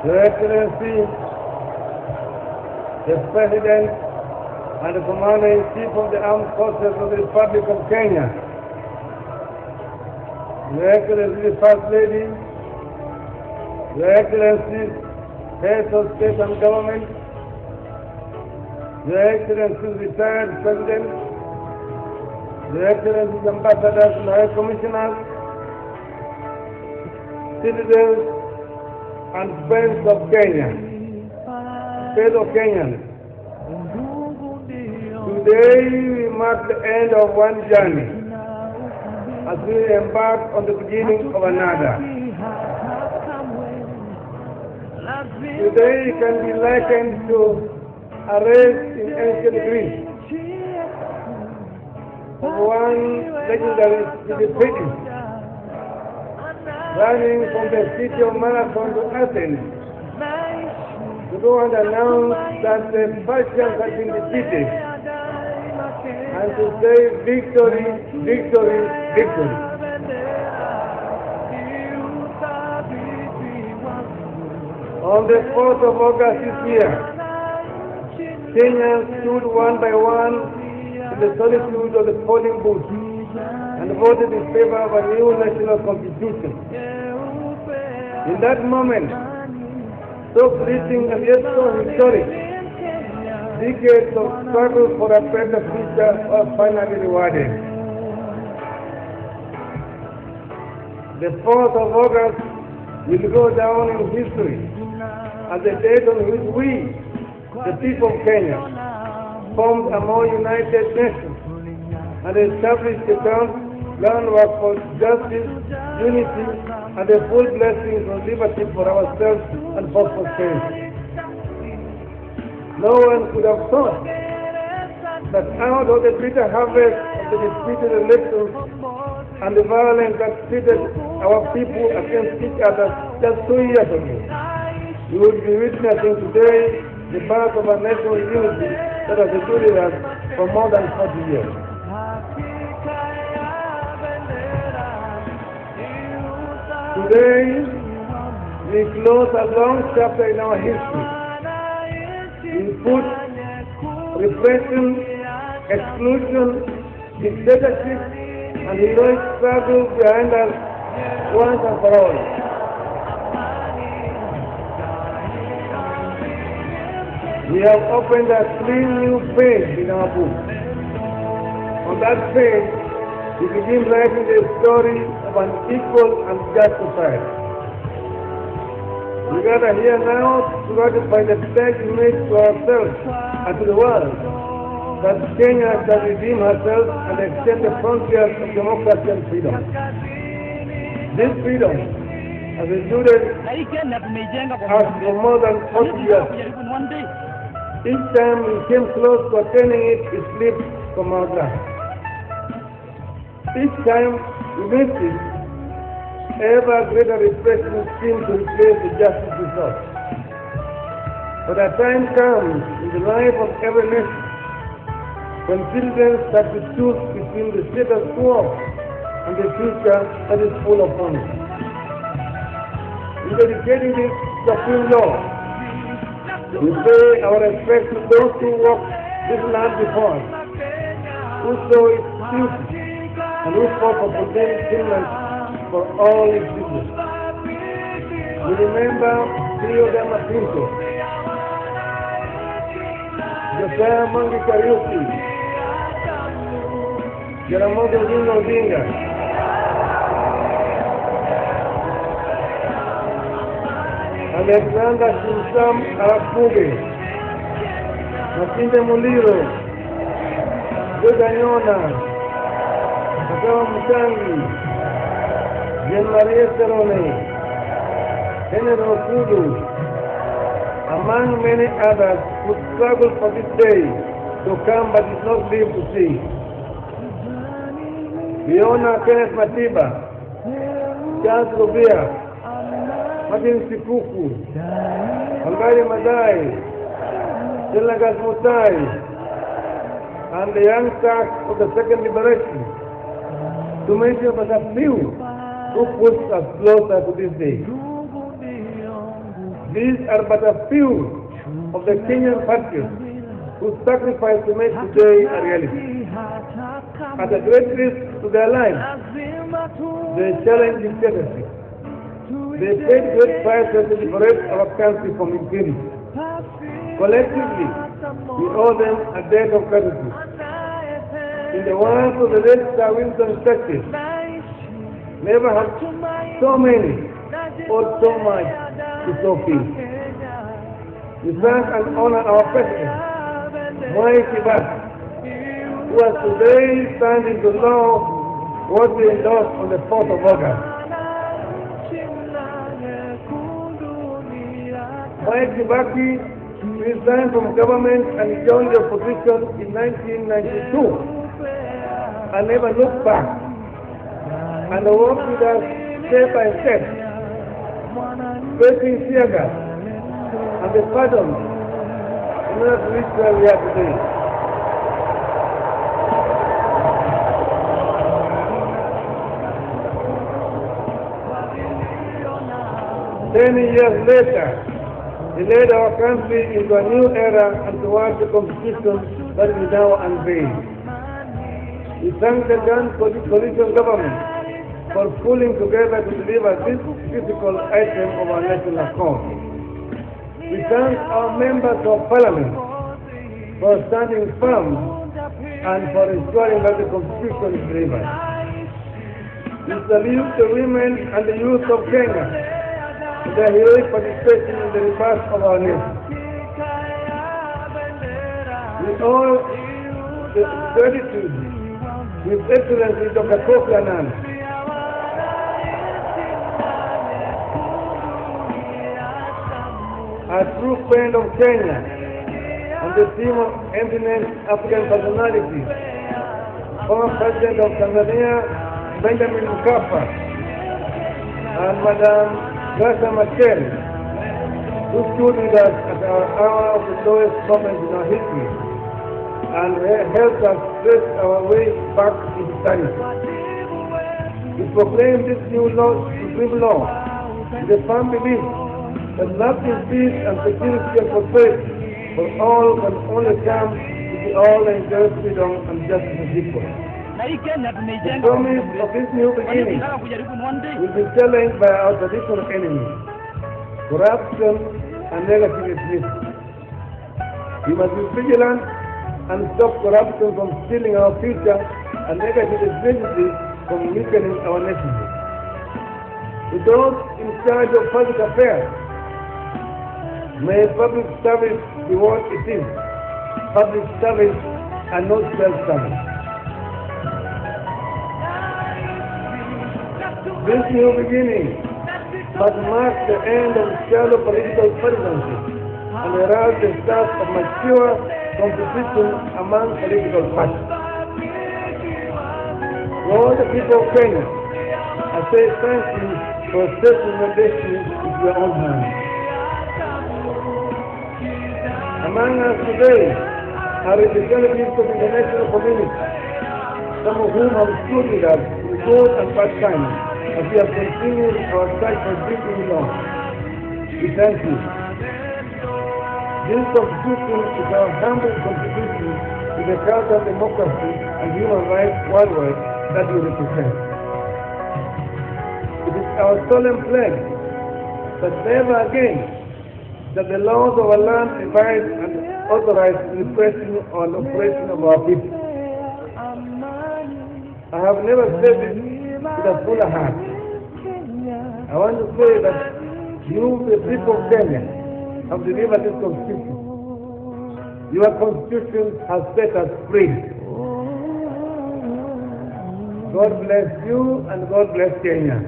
Your Excellency, the President and the Commander-in-Chief of the Armed Forces of the Republic of Kenya, Your Excellency, the First Lady, Your Excellency, Heads of State and Government, Your Excellency, retired President, Your Excellency, Ambassadors and High Commissioners, citizens and friends of Kenya, fellow Kenyans. Today we mark the end of one journey as we embark on the beginning of another. Today can be likened to a race in ancient Greece of one legendary city running from the city of Marathon to Athens to go and announce that the Persians had been defeated and to say victory, victory, victory. On the 4th of August this year, Kenyans stood one by one in the solitude of the polling booth and voted in favor of a new national constitution. In that moment, so fleeting and yet so historic, decades of struggle for a better future were finally rewarded. The 4th of August will go down in history as the date on which we, the people of Kenya, formed a more united nation and established the groundwork for justice, unity, and the full blessings of liberty for ourselves and for posterity. No one could have thought that out of the bitter harvest of the disputed elections and the violence that pitted our people against each other just 2 years ago, we would be witnessing today the birth of a national unity that has eluded us for more than 40 years. Today, we close a long chapter in our history. We put repression, exclusion, dictatorship, and heroic struggle behind us once and for all. We have opened a clean new page in our book. On that page, we begin writing the story of an equal and just society. We gather here now to ratify the pledge we made to ourselves and to the world that Kenya shall redeem herself and extend the frontiers of democracy and freedom. This freedom has eluded us for more than 40 years. Each time we came close to attaining it, it slipped from our grasp. Each time we missed it, ever greater repression seems to replace the justice we sought. But a time comes in the life of every nation when citizens have to choose between the status quo and the future that is full of promise. In dedicating this supreme law, we pay our respect to those who walk this land before us, who saw its beauty, and who fought for fulfillment for all its citizens. We remember Theo Pinto, Josiah Mangi Kariuki, Jaramogi Odinga, Alexander Shinsam Arakuge, Masinde Muliro, Ganyona, Kakawa Mutangi, Jean Marie Serone, Henry Okudu, among many others who struggled for this day to come but did not live to see. We honor Kenneth Matiba, Charles Rubia, Martin Sikuku, Wangari Madai, Jelagas Mutai, and the young stars of the Second Liberation, to mention but a few who pushed us closer to this day. These are but a few of the Kenyan patriots who sacrifice to make today a reality. At a great risk to their lives, they challenge dictatorship. They paid great prices to liberate our country from impunity. Collectively, we owe them a debt of gratitude. In the words of the late Sir Winston Churchill, never have so many or so much to so few. We thank and honor our President, Mwai Kibaki, who has today signed into law what we endorsed on the 4th of August. Mwai Kibaki resigned from government and joined the opposition in 1992 and never looked back, and worked with us step by step, facing tear gas and the pardon in order to reach where we are today. Ten years later, he led our country into a new era and towards the constitution that we now unveil. We thank the Jan coalition government for pulling together to deliver this critical item of our national cause. We thank our members of parliament for standing firm and for ensuring that the constitution is delivered. We salute the women and the youth of Kenya for their heroic participation in the rebirth of our nation. We owe the gratitude with Excellency Dr. Kofi Annan, a true friend of Kenya, and the team of eminent African personalities, former President of Tanzania, Benjamin Mkapa, and Madam Grasa Machel, who stood with us at our hour of the lowest moment in our history and helped us trace our way back into sanity. We proclaim this new law, supreme law, with the firm belief that lasting peace and security and prosperity for all can only come if we all enjoy freedom and justice as equal. The promise of this new beginning will be challenged by our traditional enemies, corruption and negative ethnicity. We must be vigilant and stop corruption from stealing our future and negative ethnicity from weakening our nationhood. To those in charge of public affairs, may public service be what it is, public service and not self-service. This new beginning must mark the end of shallow political partisanship and herald the start of mature competition among political parties. To all the people of Kenya, I say thank you for taking your destiny into your own hands. Among us today are representatives of the international community, some of whom have stood with us in good and bad times, as we have continued our fight for breaking law. We thank you. This constitution is our humble contribution to the culture of democracy and human rights worldwide that we represent. It is our solemn pledge that never again that the laws of our land advise and authorize the repression or oppression of our people. I have never said this with a fuller heart. I want to say that you, the people of Kenya, have delivered this constitution. Your constitution has set us free. God bless you and God bless Kenya.